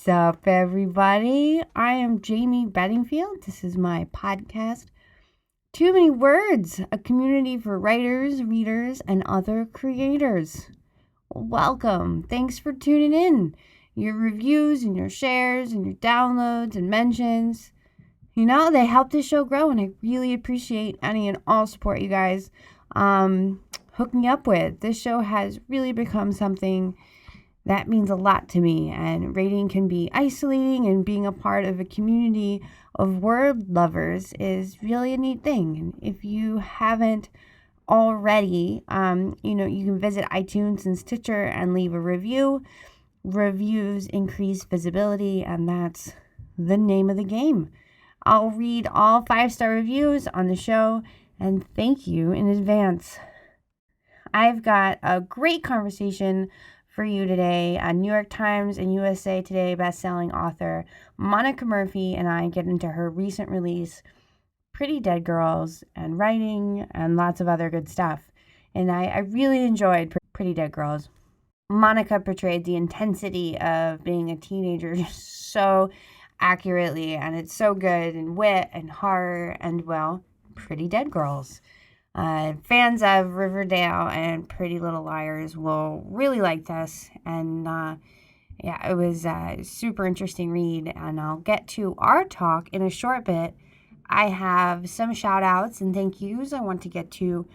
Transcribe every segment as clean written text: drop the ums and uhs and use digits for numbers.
What's up, everybody? I am Jayme Bedingfield. This is my podcast, Too Many Words, a community for writers, readers, and other creators. Welcome. Thanks for tuning in. Your reviews and your shares and your downloads and mentions, they help this show grow, and I really appreciate any and all support you guys hook me up with. This show has really become something that means a lot to me, and writing can be isolating, and being a part of a community of word lovers is really a neat thing. And if you haven't already, you can visit iTunes and Stitcher and leave a review. Reviews increase visibility, and that's the name of the game. I'll read all 5-star reviews on the show, and thank you in advance. I've got a great conversation for you today. New York Times and USA Today bestselling author Monica Murphy and I get into her recent release, Pretty Dead Girls, and writing, and lots of other good stuff. And I really enjoyed Pretty Dead Girls. Monica portrayed the intensity of being a teenager just so accurately, and it's so good, and wit and horror and, well, Pretty Dead Girls. Fans of Riverdale and Pretty Little Liars will really like this, and it was a super interesting read, and I'll get to our talk in a short bit. I have some shout outs and thank yous I want to get to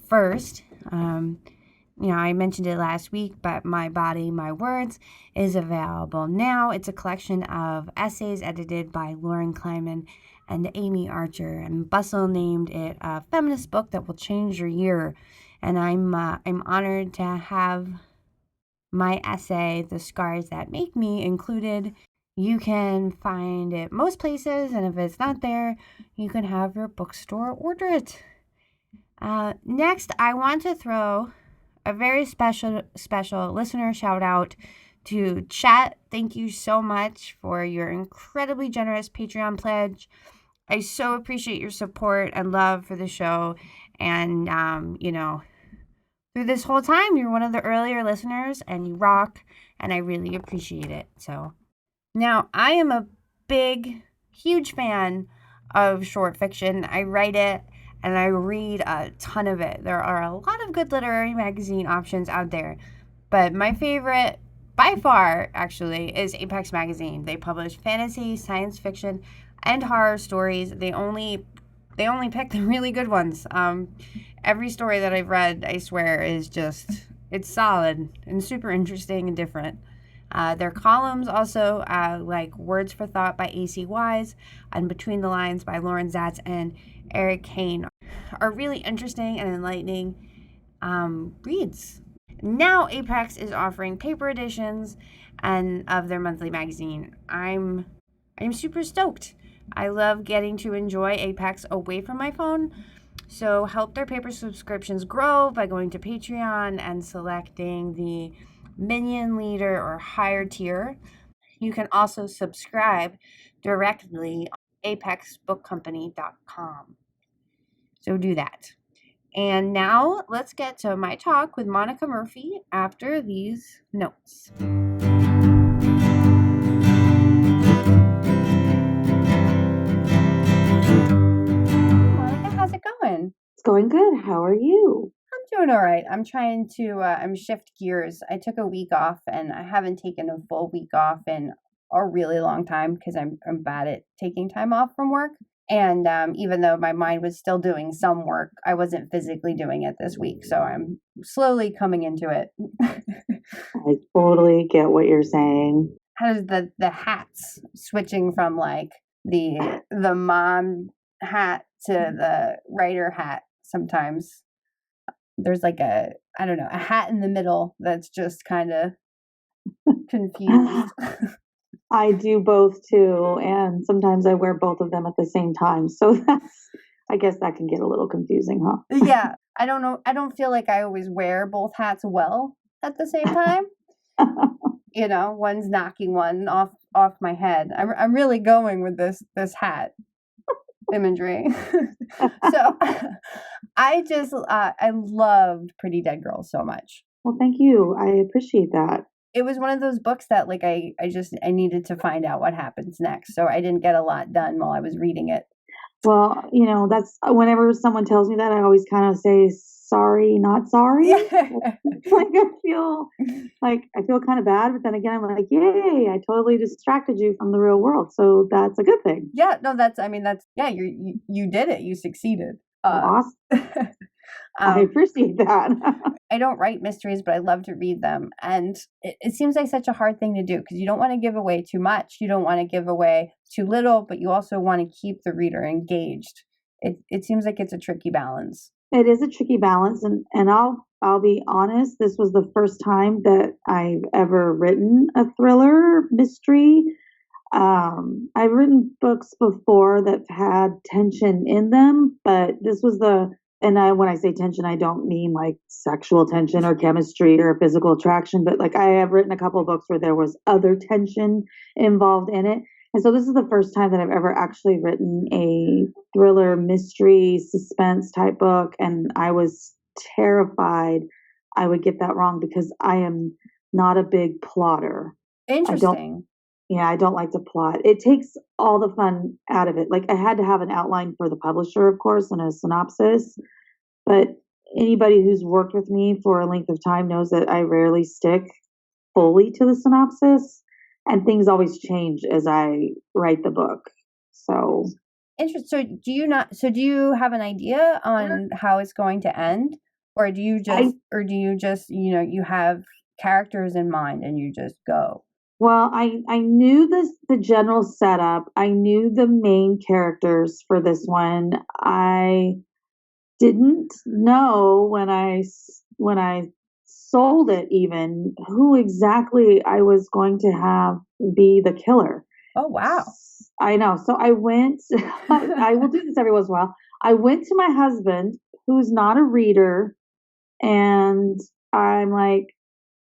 first. I mentioned it last week, but My Body, My Words is available now. It's a collection of essays edited by Lauren Kleiman and Amy Archer, and Bustle named it a feminist book that will change your year. And I'm honored to have my essay, The Scars That Make Me, included. You can find it most places, and if it's not there, you can have your bookstore order it. Next, I want to throw a very special listener shout out to Chat. Thank you so much for your incredibly generous Patreon pledge. I so appreciate your support and love for the show. And, through this whole time, you're one of the earlier listeners, and you rock, and I really appreciate it. So now I am a huge fan of short fiction. I write it, and I read a ton of it. There are a lot of good literary magazine options out there, but my favorite, by far, actually, is Apex Magazine. They publish fantasy, science fiction, and horror stories. They only pick the really good ones. Every story that I've read, I swear, it's solid and super interesting and different. Their columns also, like Words for Thought by A.C. Wise and Between the Lines by Lauren Zatz and Eric Kane, are really interesting and enlightening reads. Now Apex is offering paper editions and of their monthly magazine. I'm super stoked. I love getting to enjoy Apex away from my phone, so help their paper subscriptions grow by going to Patreon and selecting the Minion Leader or higher tier. You can also subscribe directly on apexbookcompany.com. So do that. And now let's get to my talk with Monica Murphy after these notes. Monica, how's it going? It's going good. How are you? I'm doing all right. I'm trying to shift gears. I took a week off, and I haven't taken a full week off in a really long time because I'm bad at taking time off from work. And even though my mind was still doing some work, I wasn't physically doing it this week. So I'm slowly coming into it. I totally get what you're saying. How does the hats switching from like the mom hat to the writer hat? Sometimes there's like a hat in the middle that's just kind of confused. I do both too, and sometimes I wear both of them at the same time. So I guess that can get a little confusing, huh? Yeah, I don't know. I don't feel like I always wear both hats well at the same time. One's knocking one off my head. I'm really going with this hat imagery. So I loved Pretty Dead Girls so much. Well, thank you. I appreciate that. it was one of those books that like I needed to find out what happens next. So I didn't get a lot done while I was reading it. Well, that's whenever someone tells me that, I always kind of say, sorry, not sorry. Like I feel kind of bad, but then again, I'm like, yay, I totally distracted you from the real world. So that's a good thing. Yeah, no, you did it. You succeeded. Awesome. I appreciate that. I don't write mysteries, but I love to read them. And it seems like such a hard thing to do because you don't want to give away too much. You don't want to give away too little, but you also want to keep the reader engaged. It seems like it's a tricky balance. It is a tricky balance. And I'll be honest, this was the first time that I've ever written a thriller mystery. I've written books before that had tension in them, but this was when I say tension, I don't mean like sexual tension or chemistry or physical attraction, but like I have written a couple of books where there was other tension involved in it. And so this is the first time that I've ever actually written a thriller, mystery, suspense type book. And I was terrified I would get that wrong because I am not a big plotter. Interesting. I don't like to plot. It takes all the fun out of it. Like I had to have an outline for the publisher, of course, and a synopsis. But anybody who's worked with me for a length of time knows that I rarely stick fully to the synopsis, and things always change as I write the book. So interesting. So do you have an idea on how it's going to end, or do you just you have characters in mind and you just go? Well, I knew the general setup. I knew the main characters for this one. I didn't know when I sold it even who exactly I was going to have be the killer. Oh wow. I know. So I went I will do this every once in a while. I went to my husband, who's not a reader, and I'm like,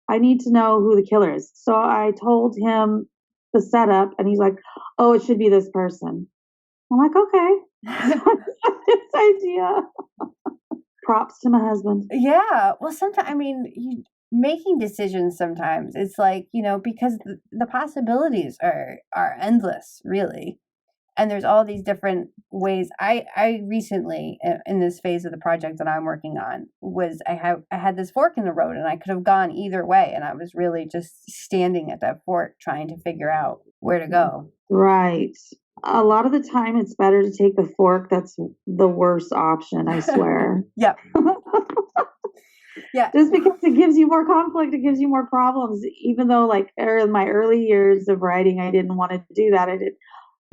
I need to know who the killer is. So I told him the setup, and he's like, oh, it should be this person. I'm like, okay. This idea. Props to my husband. Yeah. Well, sometimes, making decisions sometimes, it's like, because the possibilities are endless, really. And there's all these different ways. I recently, in this phase of the project that I'm working on, I had this fork in the road, and I could have gone either way, and I was really just standing at that fork trying to figure out where to go. Right. A lot of the time, it's better to take the fork. That's the worst option, I swear. Yep. Yeah. Just because it gives you more conflict, it gives you more problems. Even though, like, in my early years of writing, I didn't want to do that. I did.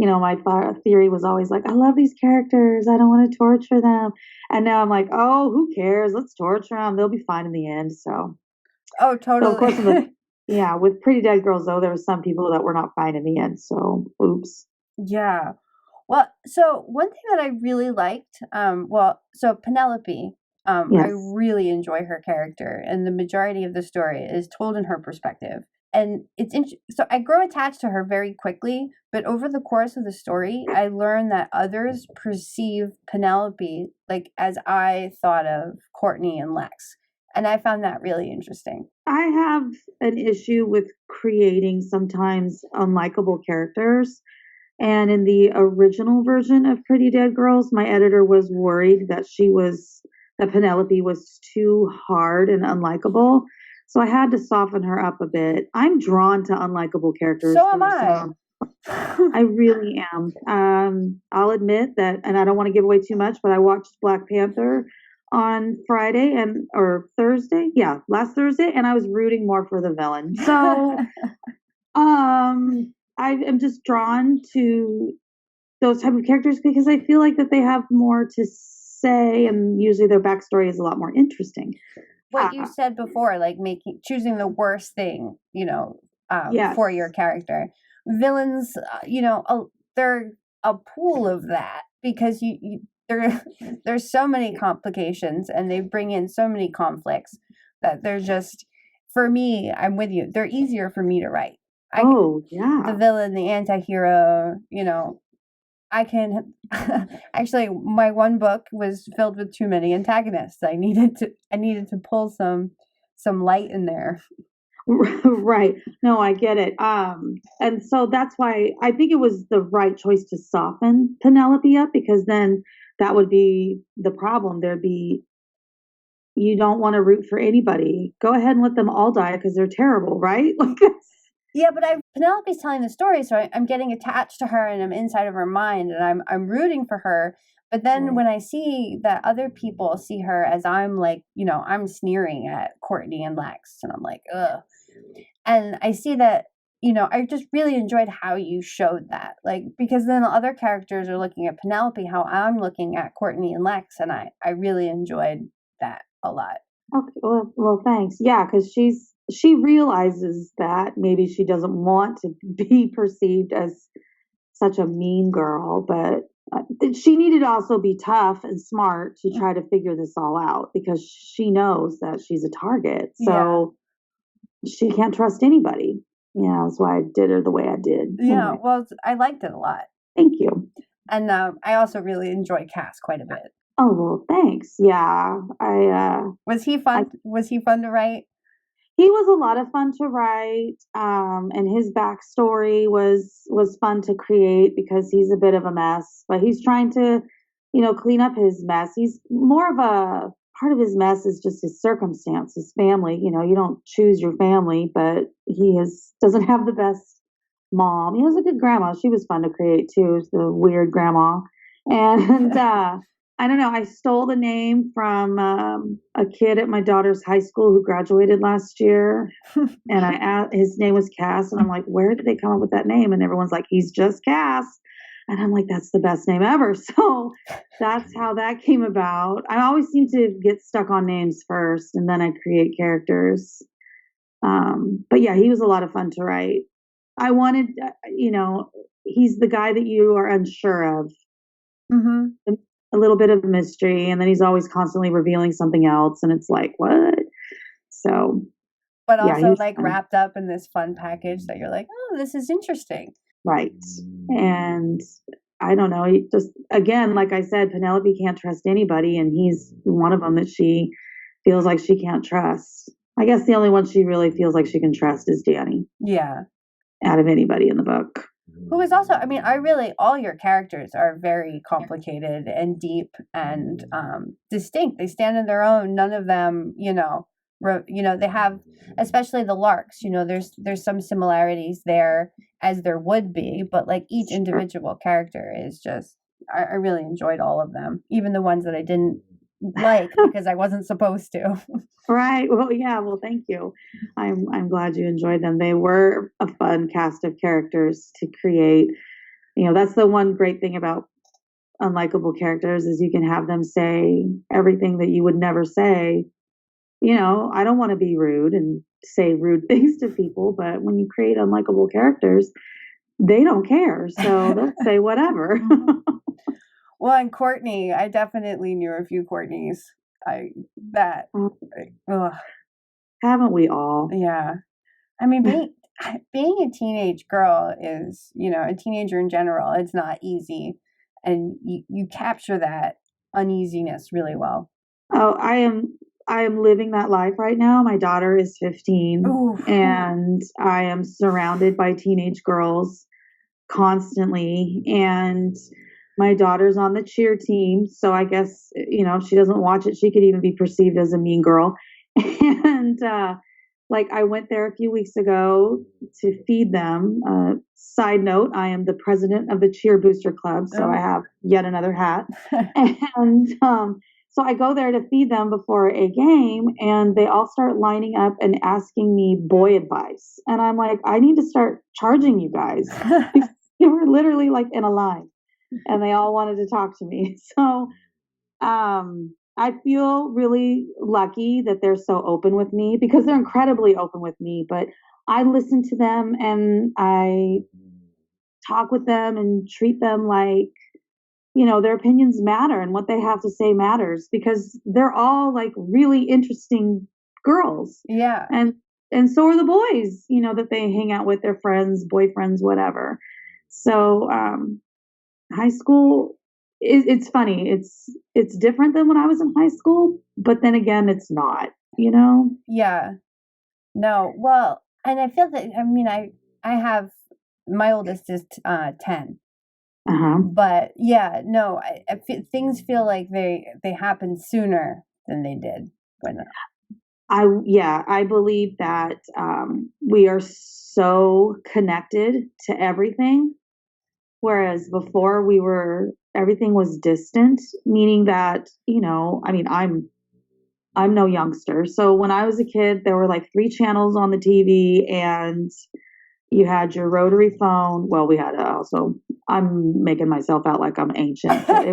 My theory was always like, I love these characters. I don't want to torture them. And now I'm like, oh, who cares? Let's torture them. They'll be fine in the end. So. Oh, totally. So of course, with Pretty Dead Girls, though, there were some people that were not fine in the end. So, oops. Yeah. Well, so one thing that I really liked, so Penelope, Yes. I really enjoy her character, and the majority of the story is told in her perspective. And so I grow attached to her very quickly, but over the course of the story, I learned that others perceive Penelope like as I thought of Courtney and Lex. And I found that really interesting. I have an issue with creating sometimes unlikable characters. And in the original version of Pretty Dead Girls, my editor was worried that Penelope was too hard and unlikable. So I had to soften her up a bit. I'm drawn to unlikable characters. So am I. I really am. I'll admit that, and I don't want to give away too much, but I watched Black Panther on Friday or Thursday. Yeah, last Thursday, and I was rooting more for the villain. So I am just drawn to those type of characters because I feel like that they have more to say, and usually their backstory is a lot more interesting. What you said before, like choosing the worst thing, yes. for your character. Villains, they're a pool of that because there's so many complications, and they bring in so many conflicts that they're just, for me, I'm with you. They're easier for me to write. The villain, the anti-hero, I can actually, my one book was filled with too many antagonists. I needed to pull some light in there. Right. No, I get it. And so that's why I think it was the right choice to soften Penelope up, because then that would be the problem. There'd be, you don't want to root for anybody. Go ahead and let them all die because they're terrible, right? Like, Yeah, but Penelope's telling the story, so I'm getting attached to her, and I'm inside of her mind, and I'm rooting for her. But then right. when I see that other people see her as I'm like, I'm sneering at Courtney and Lex, and I'm like, ugh. And I see that, I just really enjoyed how you showed that, like, because then the other characters are looking at Penelope, how I'm looking at Courtney and Lex, and I really enjoyed that a lot. Okay, well, thanks. Yeah, because she realizes that maybe she doesn't want to be perceived as such a mean girl, but she needed to also be tough and smart to try to figure this all out, because she knows that she's a target. So she can't trust anybody. Yeah, that's why I did her the way I did. Yeah, Anyway, well, I liked it a lot. thank you. And I also really enjoy Cass quite a bit. Oh well, thanks. Yeah, Was he I fun? Was he fun to write? he was a lot of fun to write, and his backstory was fun to create, because he's a bit of a mess, but he's trying to, clean up his mess. He's more of a part of his mess is just his circumstance, his family. You don't choose your family, but doesn't have the best mom. He has a good grandma. She was fun to create too. The weird grandma, and I don't know. I stole the name from a kid at my daughter's high school who graduated last year, and I asked, his name was Cass, and I'm like, where did they come up with that name? And everyone's like, he's just Cass, and I'm like, that's the best name ever. So that's how that came about. I always seem to get stuck on names first, and then I create characters. But yeah, he was a lot of fun to write. I wanted, he's the guy that you are unsure of, Mm-hmm. a little bit of mystery, and then he's always constantly revealing something else, and it's like, what? So But yeah, also he's like fun. wrapped up in this fun package that you're like, oh, this is interesting. Right. And I don't know, he just, again, like I said, Penelope can't trust anybody, and he's one of them that she feels like she can't trust. I guess the only one she really feels like she can trust is Danny, Yeah. out of anybody in the book. Who is also, I mean, all your characters are very complicated and deep and distinct. They stand on their own. None of them, they have, especially the Larks. There's some similarities there, as there would be, but like each Sure. individual character is just. I really enjoyed all of them, even the ones that I didn't like because I wasn't supposed to. Right. Well, yeah. Well, thank you. I'm glad you enjoyed them. They were a fun cast of characters to create. That's the one great thing about unlikable characters, is you can have them say everything that you would never say. I don't want to be rude and say rude things to people, but when you create unlikable characters, they don't care. So they'll say whatever. Well, and Courtney, I definitely knew a few Courtneys. I that, ugh, Haven't we all? yeah. I mean, being a teenage girl is, a teenager in general, it's not easy, and you capture that uneasiness really well. Oh, I am living that life right now. My daughter is 15, Ooh, and I am surrounded by teenage girls constantly, and my daughter's on the cheer team, so I guess, if she doesn't watch it, she could even be perceived as a mean girl. And like, I went there a few weeks ago to feed them. Side note, I am the president of the cheer booster club, so I oh. have yet another hat. And so I go there to feed them before a game, and they all start lining up and asking me boy advice. And I'm like, I need to start charging you guys. They were literally like in a line, and they all wanted to talk to me. So I feel really lucky that they're so open with me, because they're incredibly open with me. But I listen to them, and I talk with them and treat them like, their opinions matter, and what they have to say matters, because they're all like really interesting girls. Yeah. And so are the boys, that they hang out with, their friends, boyfriends, whatever. So high school, it's funny. It's different than when I was in high school, but then again, it's not. Yeah. No, well, and I feel that, I mean, I have, my oldest is 10, Uh-huh. but yeah, no, things feel like they happen sooner than they did when. I believe that we are so connected to everything, whereas before everything was distant, meaning that, I mean, I'm no youngster. So when I was a kid, there were like three channels on the TV, and you had your rotary phone. Well, we had also, I'm making myself out like I'm ancient, but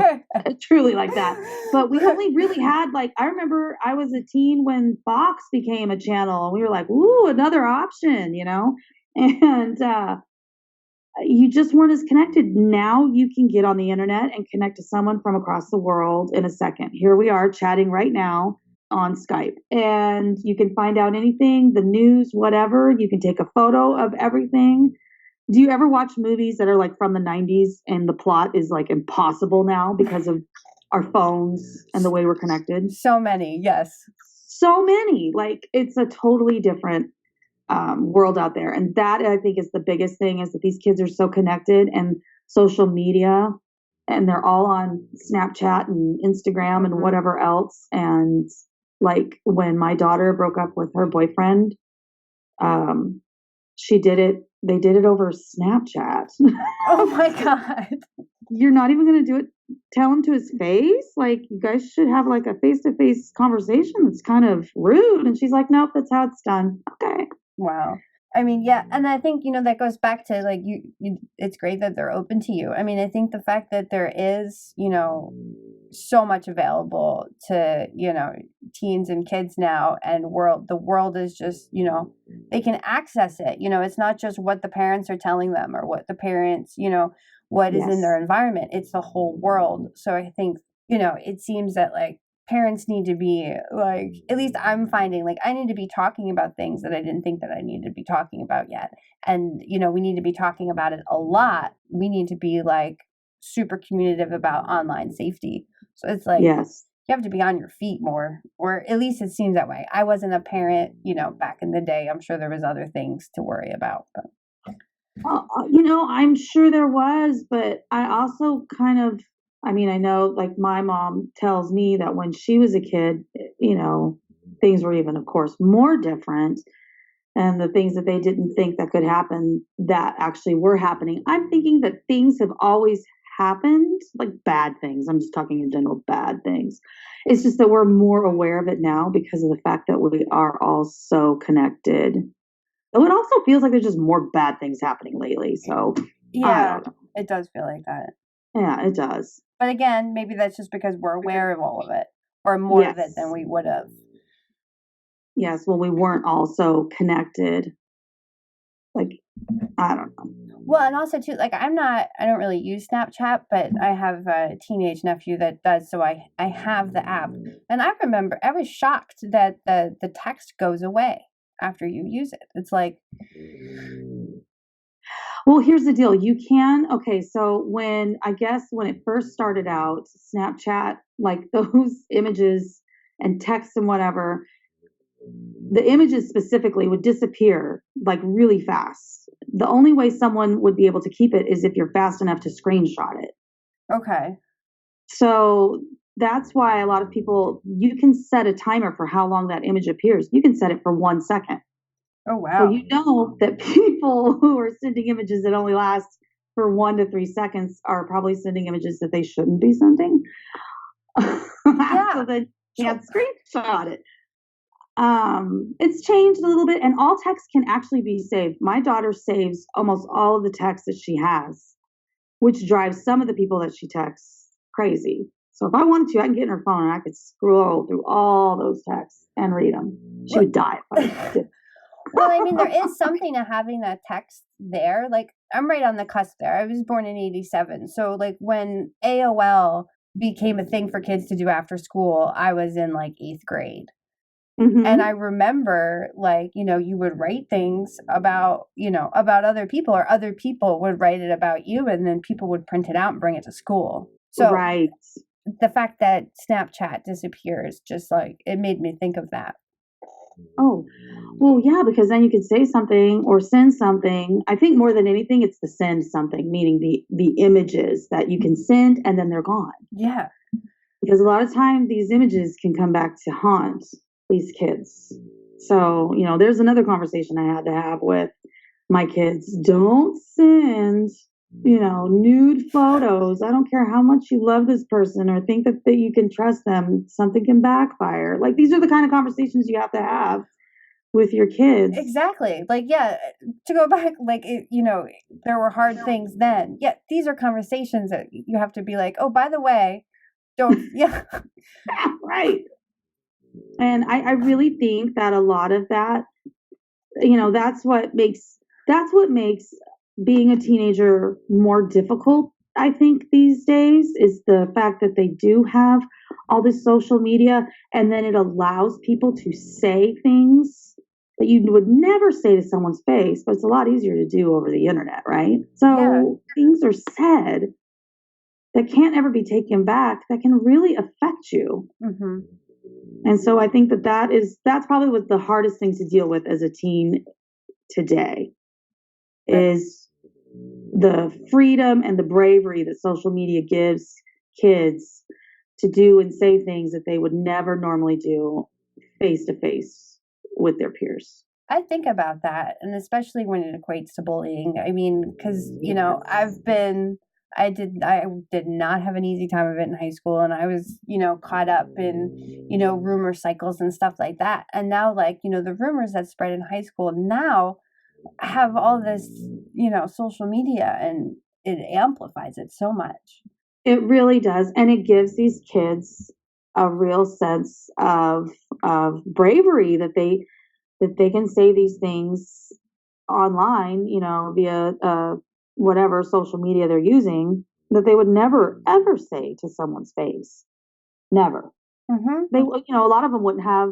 it truly like that. But we only really had, like, I remember I was a teen when Fox became a channel, and we were like, ooh, another option, And you just weren't as connected. Now you can get on the internet and connect to someone from across the world in a second. Here we are chatting right now on Skype, and you can find out anything, the news, whatever. You can take a photo of everything. Do you ever watch movies that are like from the 90s and the plot is like impossible now because of our phones and the way we're connected? So many, yes. So many. Like, it's a totally different world out there. And that, I think, is the biggest thing, is that these kids are so connected, and social media, and they're all on Snapchat and Instagram and whatever else. And like, when my daughter broke up with her boyfriend, um, they did it over Snapchat. Oh my God. You're not even going to do it, tell him to his face? Like, you guys should have like a face-to-face conversation. It's kind of rude. And she's like, nope, that's how it's done. Okay. Wow. I mean, yeah, and I think, that goes back to, like, it's great that they're open to you. I mean, I think the fact that there is, so much available to, teens and kids now, and the world is just, they can access it. It's not just what the parents are telling them, or what the parents, what is in their environment. It's the whole world. So I think, it seems that, like, parents need to be, like, at least I'm finding, like, I need to be talking about things that I didn't think that I needed to be talking about yet. And, we need to be talking about it a lot. We need to be, like, super communicative about online safety. So it's like, Yes. you have to be on your feet more, or at least it seems that way. I wasn't a parent, back in the day. I'm sure there was other things to worry about, but. I'm sure there was, but I also kind of, I mean, I know, like, my mom tells me that when she was a kid, things were even, of course, more different. And the things that they didn't think that could happen, that actually were happening. I'm thinking that things have always happened, like bad things. I'm just talking in general, bad things. It's just that we're more aware of it now because of the fact that we are all so connected. Though it also feels like there's just more bad things happening lately. So I Yeah, don't know. it does feel like that. Yeah, it does. But again, maybe that's just because we're aware of all of it, or more of it than Yes. we would have. Yes. Well, we weren't all so connected. Like, I don't know. Well, and also too, like, I don't really use Snapchat, but I have a teenage nephew that does, so I have the app. And I remember I was shocked that the text goes away after you use it. It's like, Well, here's the deal. Okay, so I guess when it first started out, Snapchat, like, those images and text and whatever, the images specifically would disappear like really fast. The only way someone would be able to keep it is if you're fast enough to screenshot it. okay. So that's why a lot of people, you can set a timer for how long that image appears. You can set it for 1 second. Oh, So wow. that people who are sending images that only last for 1 to 3 seconds are probably sending images that they shouldn't be sending. Yeah. So they can't screenshot it. It's changed a little bit, and all text can actually be saved. My daughter saves almost all of the text that she has, which drives some of the people that she texts crazy. So if I wanted to, I can get in her phone and I could scroll through all those texts and read them. She would die if I did. Well, I mean, there is something to having that text there. Like, I'm right on the cusp there. I was born in 87. So, like, when AOL became a thing for kids to do after school, I was in, like, 8th grade. And I remember, like, you would write things about, about other people, or other people would write it about you, and then people would print it out and bring it to school. So Right. the fact that Snapchat disappears, just, like, it made me think of that. Oh, well, yeah, because then you could say something or send something. I think more than anything, it's the send something, meaning the images that you can send and then they're gone. Yeah. Because a lot of time these images can come back to haunt these kids. So, there's another conversation I had to have with my kids. Don't send, nude photos. I don't care how much you love this person or think that you can trust them. Something can backfire. Like, these are the kind of conversations you have to have with your kids. Exactly. Like, yeah, to go back, like, there were hard things then. Yeah, these are conversations that you have to be like, oh, by the way, don't, yeah. Right. And I really think that a lot of that, that's what makes being a teenager more difficult, I think, these days, is the fact that they do have all this social media, and then it allows people to say things that you would never say to someone's face, but it's a lot easier to do over the internet, right? So things are said that can't ever be taken back that can really affect you. Mm-hmm. And so I think that's probably what the hardest thing to deal with as a teen today is the freedom and the bravery that social media gives kids to do and say things that they would never normally do face to face with their peers. I think about that, and especially when it equates to bullying. I mean, because I did not have an easy time of it in high school, and I was, caught up in, rumor cycles and stuff like that. And now, like, the rumors that spread in high school now have all this, social media, and it amplifies it so much. It really does, and it gives these kids a real sense of bravery that they can say these things online, via whatever social media they're using, that they would never ever say to someone's face. Never. Mm-hmm. They, a lot of them wouldn't have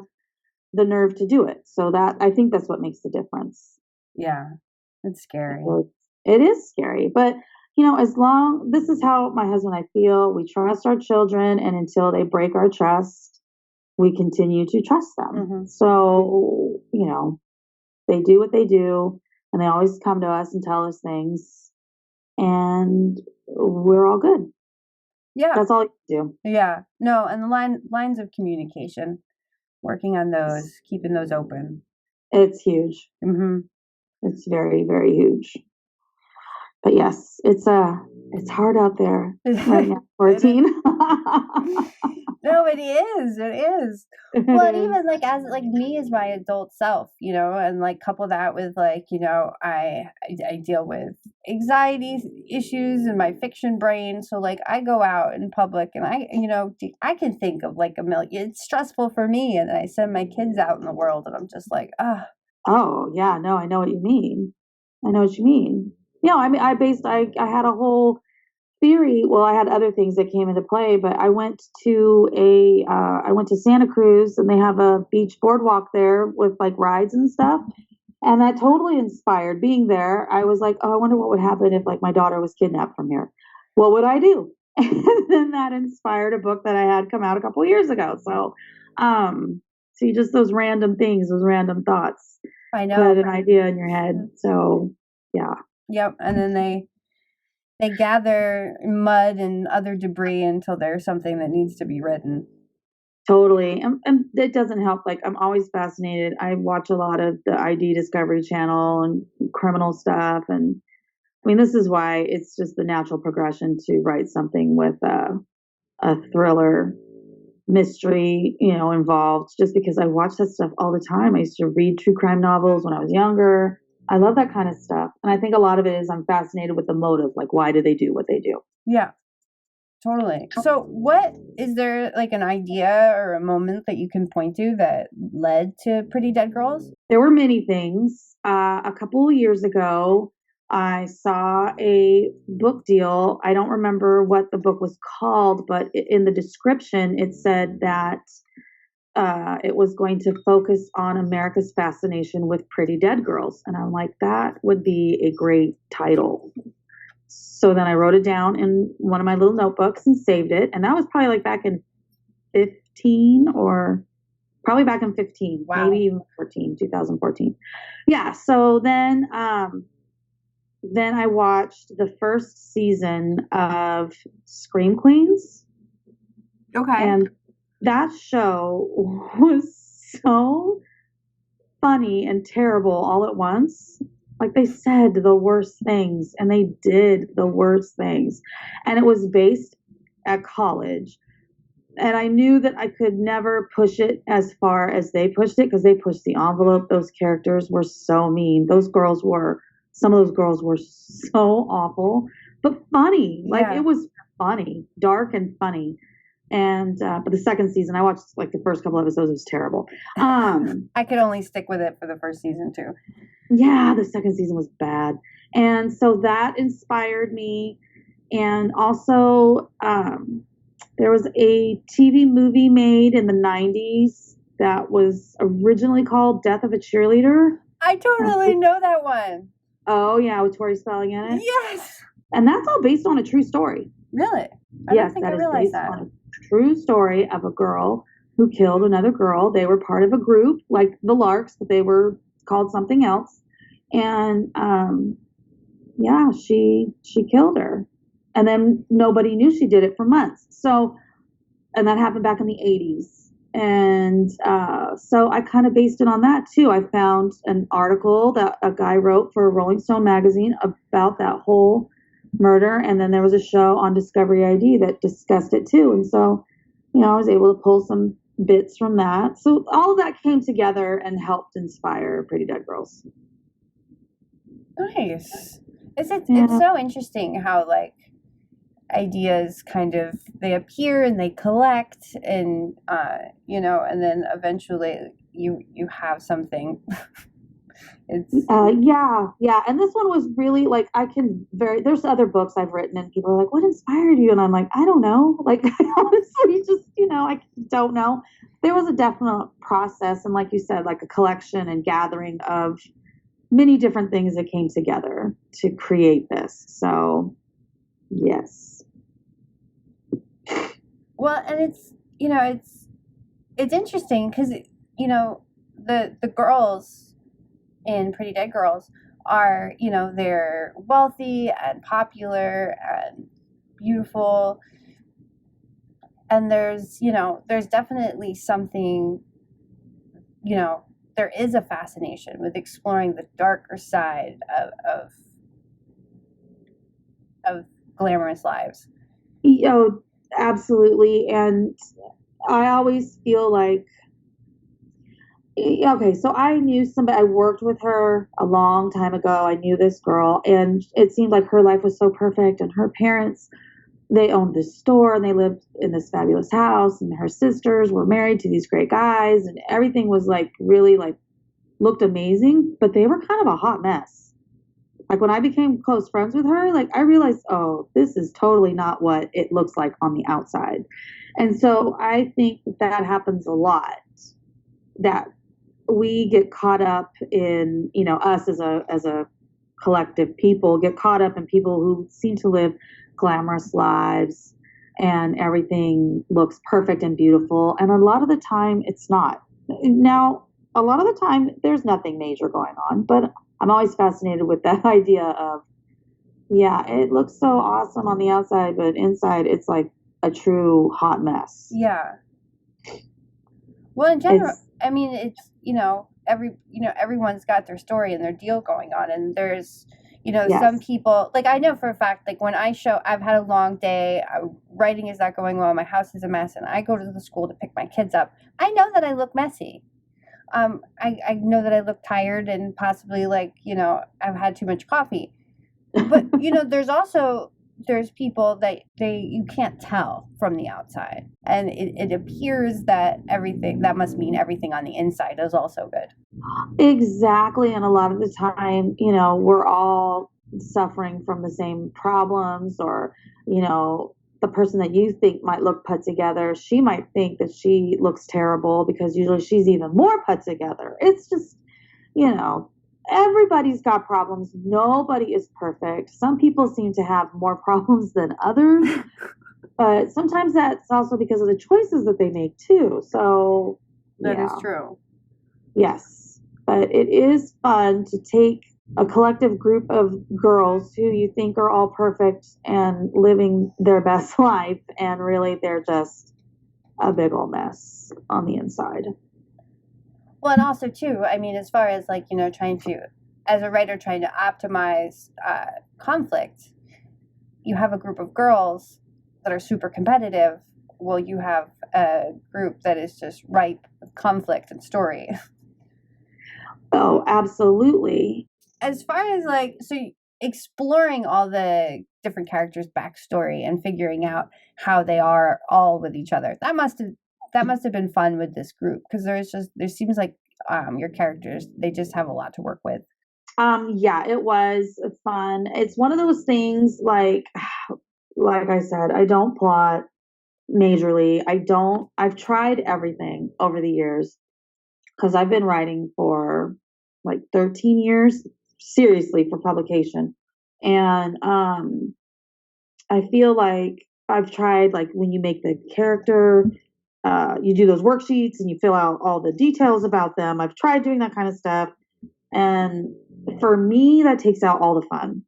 the nerve to do it. So that, I think that's what makes the difference. Yeah, it's scary. It is scary, but this is how my husband and I feel. We trust our children, and until they break our trust, we continue to trust them. Mm-hmm. So, they do what they do, and they always come to us and tell us things, and we're all good. Yeah. That's all you do. Yeah. No, and the lines of communication, working on those, keeping those open. It's huge. Mm-hmm. It's very, very huge. But yes, it's hard out there right now for a teen. No, it is. It is. Well, and even like as like me as my adult self, and like couple that with like, I deal with anxiety issues in my fiction brain. So like I go out in public and I can think of like a million. It's stressful for me, and I send my kids out in the world, and I'm just like, ah. Oh yeah, no, I know what you mean. I know what you mean. I mean, I had a whole theory. Well, I had other things that came into play, but I went to Santa Cruz, and they have a beach boardwalk there with like rides and stuff. And that totally inspired being there. I was like, oh, I wonder what would happen if like my daughter was kidnapped from here. What would I do? And then that inspired a book that I had come out a couple of years ago. So, see, just those random things, those random thoughts. I know. Put an idea in your head. So, yeah. Yep. And then they gather mud and other debris until there's something that needs to be written. Totally. And it doesn't help. Like, I'm always fascinated. I watch a lot of the ID Discovery Channel and criminal stuff. And I mean, this is why it's just the natural progression to write something with a thriller mystery, involved, just because I watch that stuff all the time. I used to read true crime novels when I was younger. I love that kind of stuff. And I think a lot of it is I'm fascinated with the motive. Like, why do they do what they do? Yeah, totally. So is there like an idea or a moment that you can point to that led to Pretty Dead Girls? There were many things. A couple of years ago, I saw a book deal. I don't remember what the book was called, but in the description, it said that it was going to focus on America's fascination with pretty dead girls. And I'm like, that would be a great title. So then I wrote it down in one of my little notebooks and saved it. And that was probably like back in 15 or probably back in 15, Wow. maybe even 14, 2014. Yeah. So then I watched the first season of Scream Queens, Okay. and that show was so funny and terrible all at once. Like they said the worst things and they did the worst things. And it was based at college. And I knew that I could never push it as far as they pushed it because they pushed the envelope. Those characters were so mean. Some of those girls were so awful, but funny. Like Yeah. it was funny, dark and funny. And but the second season, I watched like the first couple episodes. It was terrible. I could only stick with it for the first season too. Yeah, the second season was bad, and so that inspired me. And also, there was a TV movie made in the '90s that was originally called "Death of a Cheerleader." I totally know that one. Oh yeah, with Tori Spelling in it. Yes. And that's all based on a true story. Really? I Yes, don't think that I is realized based that. on a true story of a girl who killed another girl. They were part of a group like the Larks, but they were called something else. And yeah, she killed her. And then nobody knew she did it for months. So, and that happened back in the 80s. And so I kind of based it on that too. I found an article that a guy wrote for Rolling Stone magazine about that whole murder. And then there was a show on Discovery ID that discussed it too. And so, I was able to pull some bits from that. So all of that came together and helped inspire Pretty Dead Girls. Nice. It's Yeah. so interesting how like ideas kind of they appear and they collect and and then eventually you have something. It's Yeah. And this one was really like, there's other books I've written and people are like, what inspired you? And I'm like, I don't know. Like, I honestly just, I don't know. There was a definite process. And like you said, like a collection and gathering of many different things that came together to create this. So, yes. well, and it's interesting because the girls in Pretty Dead Girls are they're wealthy and popular and beautiful, and there's definitely something, there is a fascination with exploring the darker side of glamorous lives. Absolutely. And I always feel like, okay, so I knew somebody, I worked with her a long time ago. I knew this girl, and it seemed like her life was so perfect. And her parents, they owned this store and they lived in this fabulous house, and her sisters were married to these great guys, and everything was like really like looked amazing, but they were kind of a hot mess. Like when I became close friends with her, like I realized, oh, this is totally not what it looks like on the outside. And so I think that happens a lot, that we get caught up in, us as a collective people get caught up in people who seem to live glamorous lives and everything looks perfect and beautiful. And a lot of the time it's not. Now, a lot of the time there's nothing major going on, but I'm always fascinated with that idea of, yeah, it looks so awesome on the outside, but inside it's like a true hot mess. Yeah. Well, in general, I mean, it's everyone's got their story and their deal going on, and there's Yes. some people, like I know for a fact, like when I've had a long day, writing is not going well, my house is a mess, and I go to the school to pick my kids up. I know that I look messy. I know that I look tired and possibly like I've had too much coffee, but there's people that you can't tell from the outside, and it appears that that must mean everything on the inside is also good. Exactly. And a lot of the time, we're all suffering from the same problems, or, the person that you think might look put together, she might think that she looks terrible because usually she's even more put together. It's just, everybody's got problems. Nobody is perfect. Some people seem to have more problems than others, but sometimes that's also because of the choices that they make too. So That is Yeah. true. Yes. But it is fun to take a collective group of girls who you think are all perfect and living their best life, and really they're just a big old mess on the inside. Well, and also too, I mean, as far as like, trying to, as a writer, trying to optimize conflict, you have a group of girls that are super competitive. Well, you have a group that is just ripe with conflict and story. Oh, absolutely. As far as like, so exploring all the different characters' backstory and figuring out how they are all with each other, that must have been fun with this group, because there seems like your characters, they just have a lot to work with. Yeah, it was fun. It's one of those things like I said, I don't plot majorly. I've tried everything over the years because I've been writing for like 13 years, seriously, for publication. And I feel like I've tried, like, when you make the character, you do those worksheets and you fill out all the details about them. I've tried doing that kind of stuff. And for me, that takes out all the fun.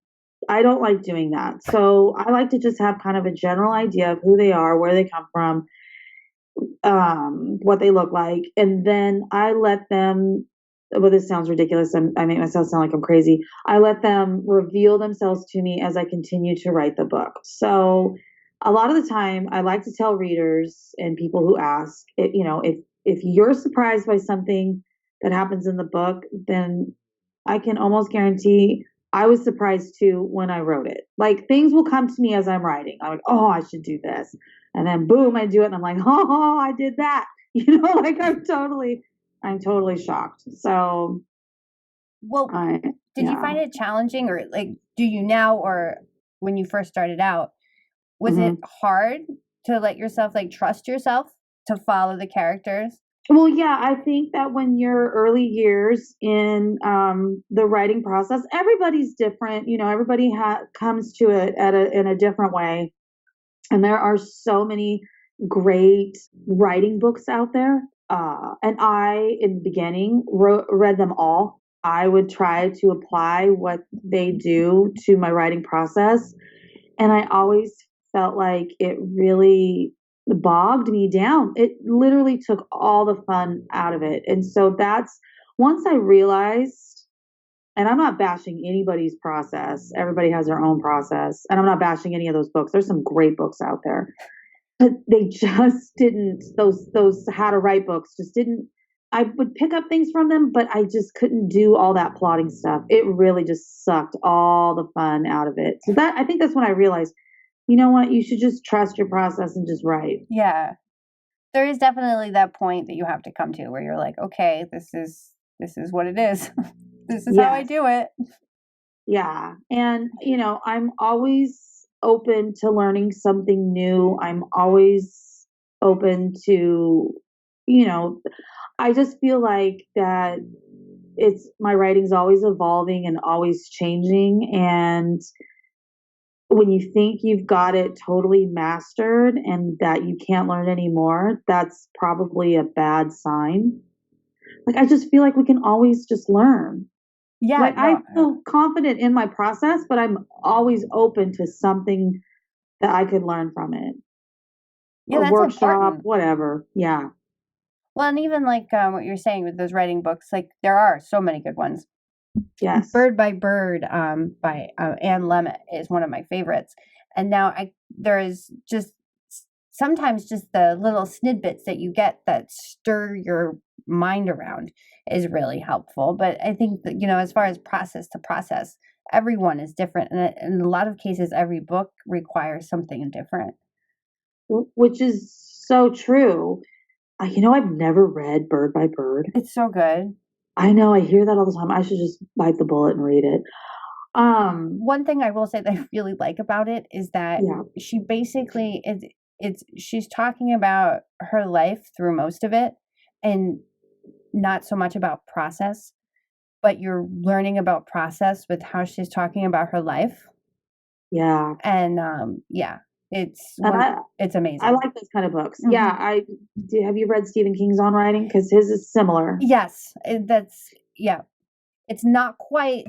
I don't like doing that. So I like to just have kind of a general idea of who they are, where they come from, what they look like, and then I let them. Well, this sounds ridiculous. I make myself sound like I'm crazy. I let them reveal themselves to me as I continue to write the book. So, a lot of the time, I like to tell readers and people who ask, if you're surprised by something that happens in the book, then I can almost guarantee I was surprised too when I wrote it. Like, things will come to me as I'm writing. I'm like, oh, I should do this. And then boom, I do it and I'm like, oh, I did that. Like I'm totally shocked. So Well, I did you yeah. find it challenging, or like, do you now, or when you first started out, was it hmm hard to let yourself, like, trust yourself to follow the characters? Well, yeah, I think that when you're early years in the writing process, everybody's different. Everybody comes to it in a different way. And there are so many great writing books out there. And I, in the beginning, read them all. I would try to apply what they do to my writing process. And I always felt like it really bogged me down. It literally took all the fun out of it. And so that's once I realized, and I'm not bashing anybody's process. Everybody has their own process. And I'm not bashing any of those books. There's some great books out there. But they just didn't, those how to write books just didn't. I would pick up things from them, but I just couldn't do all that plotting stuff. It really just sucked all the fun out of it. So I think that's when I realized, you know what, you should just trust your process and just write. Yeah. There is definitely that point that you have to come to where you're like, okay, this is what it is. This is how I Yes. do it. Yeah. And, I'm always open to learning something new. I'm always open to, you know, I just feel like that it's my writing's always evolving and always changing. And when you think you've got it totally mastered and that you can't learn anymore, that's probably a bad sign. Like, I just feel like we can always just learn. Yeah, Like, I no. feel confident in my process, but I'm always open to something that I could learn from it. Yeah, A that's workshop, important. whatever. Yeah. Well, and even like what you're saying with those writing books, like there are so many good ones. Yes. Bird by Bird by Anne Lemmet is one of my favorites. And now there is just sometimes just the little snippets that you get that stir your mind around is really helpful. But I think that, as far as process to process, everyone is different. And in a lot of cases, every book requires something different. Which is so true. I've never read Bird by Bird. It's so good. I know, I hear that all the time. I should just bite the bullet and read it. One thing I will say that I really like about it is that Yeah. she basically she's talking about her life through most of it, and not so much about process, but you're learning about process with how she's talking about her life. Yeah. And yeah. It's And it's amazing. I like those kind of books. Yeah, have you read Stephen King's On Writing? Because his is similar. Yes, yeah. It's not quite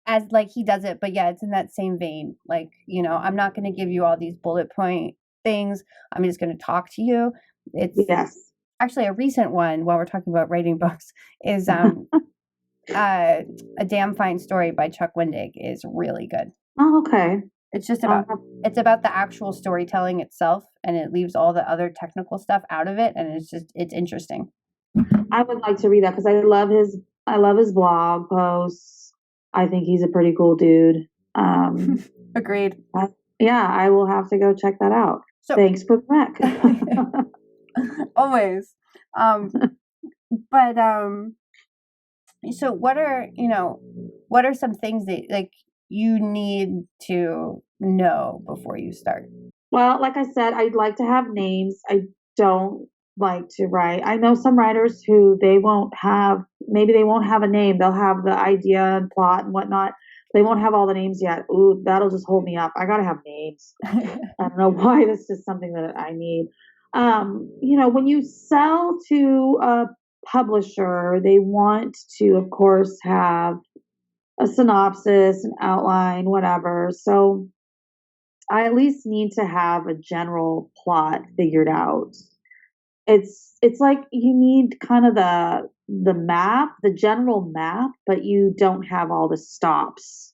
as like he does it, but yeah, it's in that same vein. Like, I'm not going to give you all these bullet point things. I'm just going to talk to you. It's Yes. actually a recent one while we're talking about writing books is A Damn Fine Story by Chuck Wendig is really good. Oh, okay. It's about the actual storytelling itself, and it leaves all the other technical stuff out of it, and it's interesting. I would like to read that because I love his blog posts. I think he's a pretty cool dude. Agreed. I will have to go check that out. So, thanks for the rec. Always. But so what are some things that like you need to know before you start? Well, like I said, I'd like to have names. I don't like to write. I know some writers who maybe they won't have a name. They'll have the idea and plot and whatnot. They won't have all the names yet. Ooh, that'll just hold me up. I gotta have names. I don't know why. This is something that I need. When you sell to a publisher, they want to, of course, have a synopsis, an outline, whatever. So I at least need to have a general plot figured out. It's like you need kind of the map, the general map, but you don't have all the stops,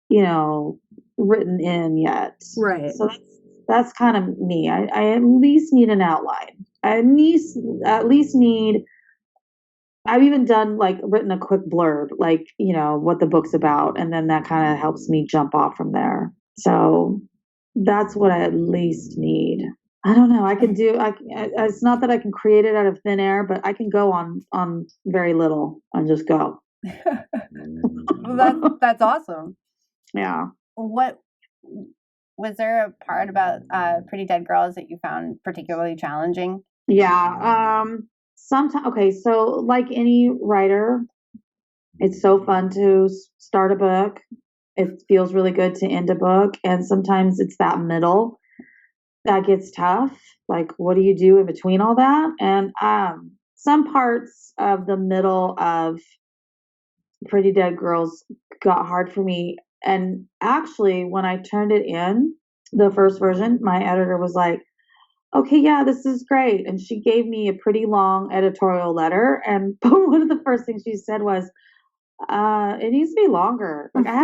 written in yet. Right. So that's kind of me. I at least need an outline. I at least need. I've even written a quick blurb, what the book's about, and then that kind of helps me jump off from there. So that's what I at least need. I don't know. It's not that I can create it out of thin air, but I can go on very little and just go. Well, that's awesome. Yeah. What was there a part about Pretty Dead Girls that you found particularly challenging? Yeah. Sometimes, okay. So like any writer, it's so fun to start a book. It feels really good to end a book, and sometimes it's that middle that gets tough. Like, what do you do in between all that? And some parts of the middle of Pretty Dead Girls got hard for me. And actually, when I turned it in, the first version, my editor was like, okay, yeah, this is great. And she gave me a pretty long editorial letter. And one of the first things she said was, it needs to be longer. Like I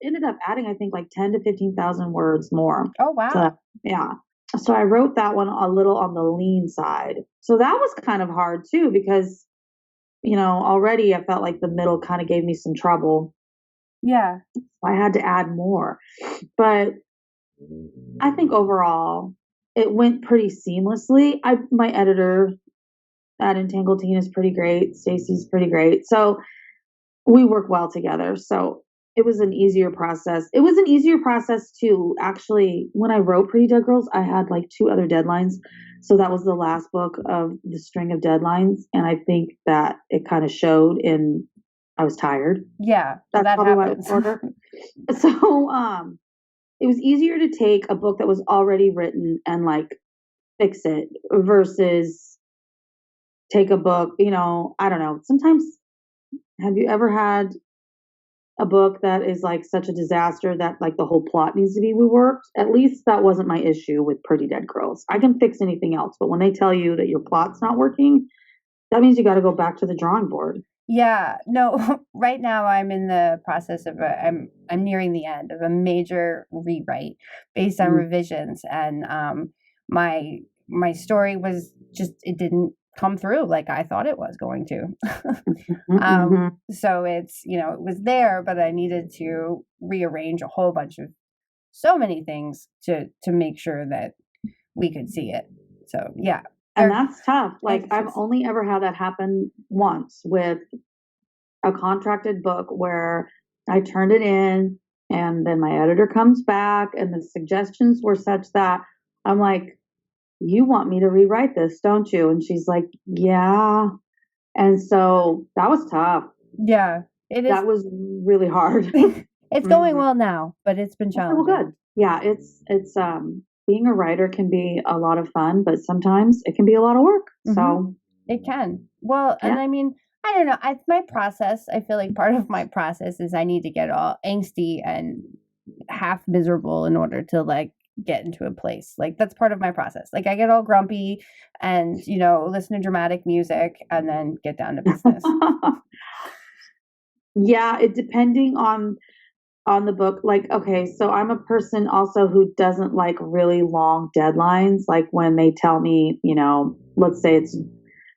ended up adding, I think, like 10 to 15,000 words more. Oh, wow. So, yeah. So I wrote that one a little on the lean side. So that was kind of hard too, because, already I felt like the middle kind of gave me some trouble. Yeah. So I had to add more. But I think overall it went pretty seamlessly. My editor at Entangled Teen is pretty great. Stacy's pretty great. So we work well together. So it was an easier process. It was an easier process to actually, when I wrote Pretty Dead Girls, I had like 2 other deadlines. So that was the last book of the string of deadlines. And I think that it kind of showed I was tired. Yeah. That's that probably happens. why it was shorter. So it was easier to take a book that was already written and like fix it versus take a book, I don't know. Sometimes, have you ever had a book that is like such a disaster that like the whole plot needs to be reworked? At least that wasn't my issue with Pretty Dead Girls. I can fix anything else, but when they tell you that your plot's not working, that means you got to go back to the drawing board. Yeah, no, right now I'm in the process of I'm nearing the end of a major rewrite based on revisions, and my story was just, it didn't come through like I thought it was going to. So it's, it was there, but I needed to rearrange a whole bunch of so many things to make sure that we could see it. So yeah. And that's tough. Like I've only ever had that happen once with a contracted book where I turned it in and then my editor comes back and the suggestions were such that I'm like, you want me to rewrite this, don't you? And she's like, yeah. And so that was tough. Yeah, it is. That was really hard. It's going well now, but it's been challenging. Well, good. Yeah, being a writer can be a lot of fun, but sometimes it can be a lot of work. So it can. Well, yeah. and I mean, I don't know. My process, I feel like part of my process is I need to get all angsty and half miserable in order to like get into a place. Like that's part of my process. Like I get all grumpy and, listen to dramatic music and then get down to business. Yeah, it depending on the book. Like, okay, so I'm a person also who doesn't like really long deadlines. Like when they tell me, let's say it's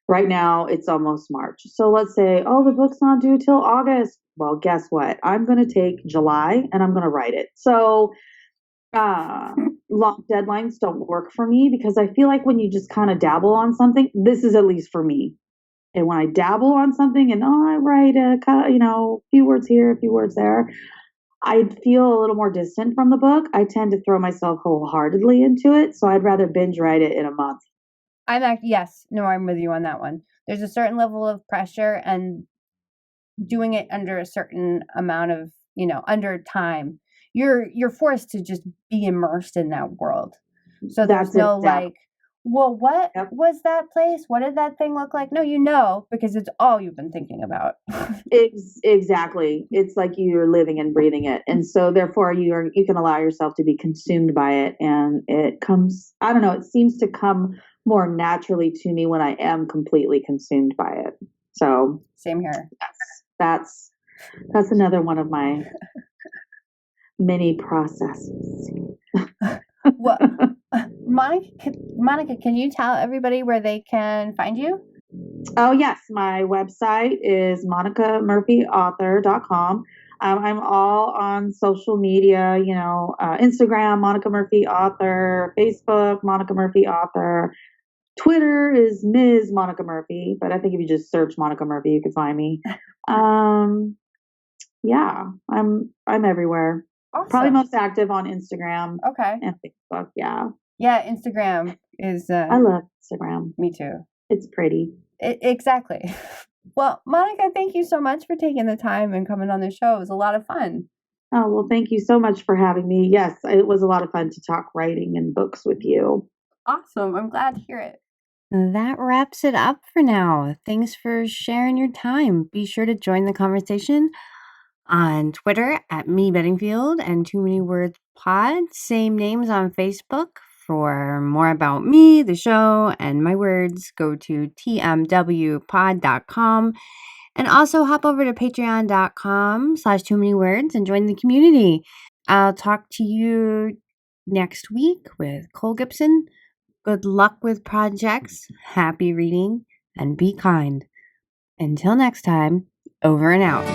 right now, it's almost March. So let's say, oh, the book's not due till August. Well, guess what? I'm going to take July and I'm going to write it. So long deadlines don't work for me because I feel like when you just kind of dabble on something, this is at least for me. And when I dabble on something and I write a few words here, a few words there, I feel a little more distant from the book. I tend to throw myself wholeheartedly into it, so I'd rather binge write it in a month. Yes, no, I'm with you on that one. There's a certain level of pressure and doing it under a certain amount of, under time. You're forced to just be immersed in that world. So there's no like, well, what was that place? What did that thing look like? No, because it's all you've been thinking about. Exactly. It's like you're living and breathing it. And so therefore you can allow yourself to be consumed by it. And it comes, I don't know, it seems to come more naturally to me when I am completely consumed by it. So same here. That's another one of my many processes. Well, Monica, can you tell everybody where they can find you? Oh, yes. My website is monicamurphyauthor.com. I'm all on social media, Instagram, Monica Murphy Author, Facebook, Monica Murphy Author. Twitter is Ms. Monica Murphy, but I think if you just search Monica Murphy, you can find me. Yeah, I'm everywhere. Awesome. Probably most active on Instagram. Okay. And Facebook. Yeah. Yeah, Instagram is. I love Instagram. Me too. It's pretty. Exactly. Well, Monica, thank you so much for taking the time and coming on the show. It was a lot of fun. Oh, well, thank you so much for having me. Yes, it was a lot of fun to talk writing and books with you. Awesome. I'm glad to hear it. That wraps it up for now. Thanks for sharing your time. Be sure to join the conversation on Twitter at Me Bedingfield and Too Many Words Pod. Same names on Facebook. For more about me, the show, and my words, go to tmwpod.com and also hop over to patreon.com/too many words and join the community. I'll talk to you next week with Cole Gibson. Good luck with projects, happy reading, and be kind. Until next time, over and out.